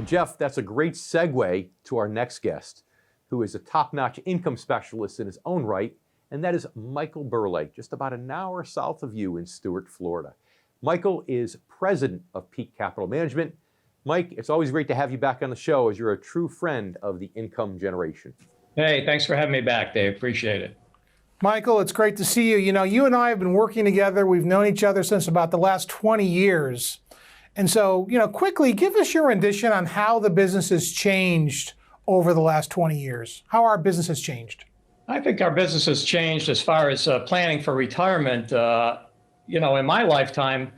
And Jeff, that's a great segue to our next guest, who is a top-notch income specialist in his own right, and that is Michael Burleigh, just about an hour south of you in Stuart, Florida. Michael is president of Peak Capital Management. Mike, it's always great to have you back on the show, as you're a true friend of the income generation. Hey, thanks for having me back, Dave. Appreciate it. Michael, it's great to see you. You know, you and I have been working together. We've known each other since about the last 20 years. And so, you know, quickly, give us your rendition on how the business has changed over the last 20 years, how our business has changed. I think our business has changed as far as planning for retirement. You know, in my lifetime,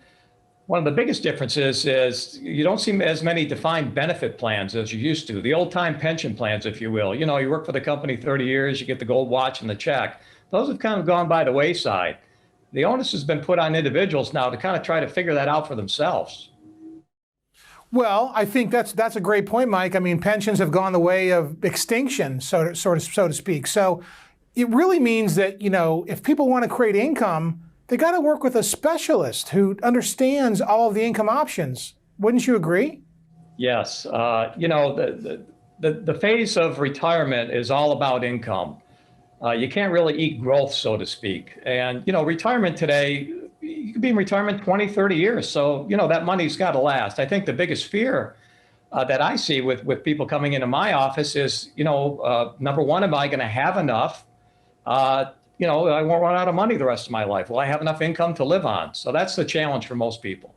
one of the biggest differences is you don't see as many defined benefit plans as you used to. The old-time pension plans, if you will. You know, you work for the company 30 years, you get the gold watch and the check. Those have kind of gone by the wayside. The onus has been put on individuals now to kind of try to figure that out for themselves. Well, I think that's a great point, Mike. I mean, pensions have gone the way of extinction, so to speak. So it really means that, you know, if people want to create income, they got to work with a specialist who understands all of the income options. Wouldn't you agree? Yes. You know, the phase of retirement is all about income. You can't really eat growth, so to speak. And, you know, retirement today, you could be in retirement 20, 30 years. So, you know, that money's got to last. I think the biggest fear that I see with people coming into my office is, you know, number one, am I going to have enough? You know, I won't run out of money the rest of my life. Will I have enough income to live on? So that's the challenge for most people.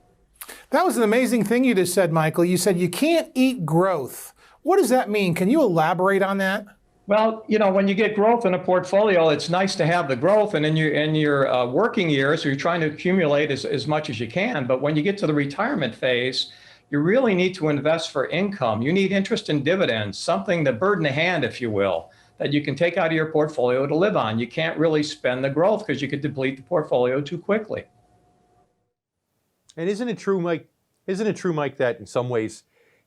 That was an amazing thing you just said, Michael. You said you can't eat growth. What does that mean? Can you elaborate on that? Well, you know, when you get growth in a portfolio, it's nice to have the growth, and in your working years, you're trying to accumulate as much as you can. But when you get to the retirement phase, you really need to invest for income. You need interest and dividends, something to bird in the hand, if you will, that you can take out of your portfolio to live on. You can't really spend the growth because you could deplete the portfolio too quickly. And isn't it true, Mike, that in some ways,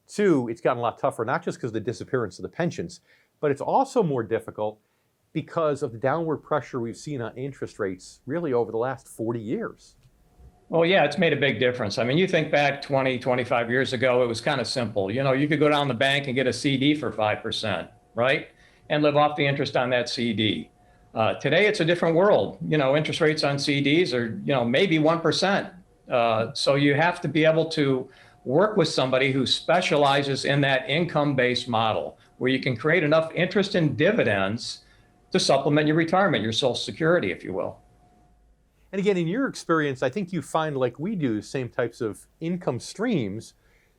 too, it's gotten a lot tougher, not just because of the disappearance of the pensions, but it's also more difficult because of the downward pressure we've seen on interest rates really over the last 40 years. Well, yeah, it's made a big difference. I mean, you think back 20, 25 years ago, it was kind of simple. You know, you could go down the bank and get a CD for 5%, right? And live off the interest on that CD. Today, it's a different world. You know, interest rates on CDs are, you know, maybe 1%. So you have to be able to work with somebody who specializes in that income-based model, where you can create enough interest and dividends to supplement your retirement, your Social Security, if you will. And again, in your experience, I think you find, like we do, same types of income streams.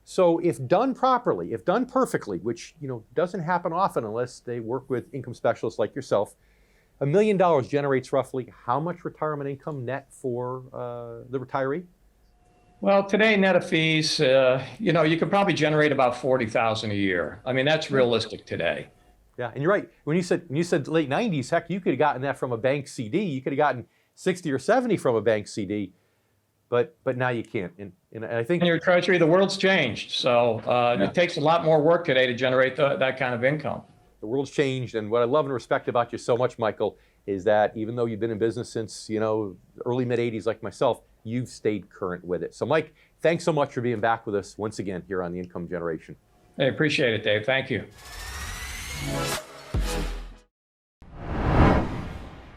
So if done properly, if done perfectly, which, you know, doesn't happen often unless they work with income specialists like yourself, $1 million generates roughly how much retirement income net for the retiree? Well, today, net of fees, you know, you could probably generate about $40,000 a year. I mean, that's realistic today. Yeah, and you're right. When you said late 90s, heck, you could have gotten that from a bank CD. You could have gotten 60 or 70 from a bank CD, but now you can't. And I think in your treasury, the world's changed. So It takes a lot more work today to generate that kind of income. The world's changed, and what I love and respect about you so much, Michael, is that even though you've been in business since, you know, early mid-'80s like myself, you've stayed current with it. So Mike, thanks so much for being back with us once again here on The Income Generation. I appreciate it, Dave. Thank you.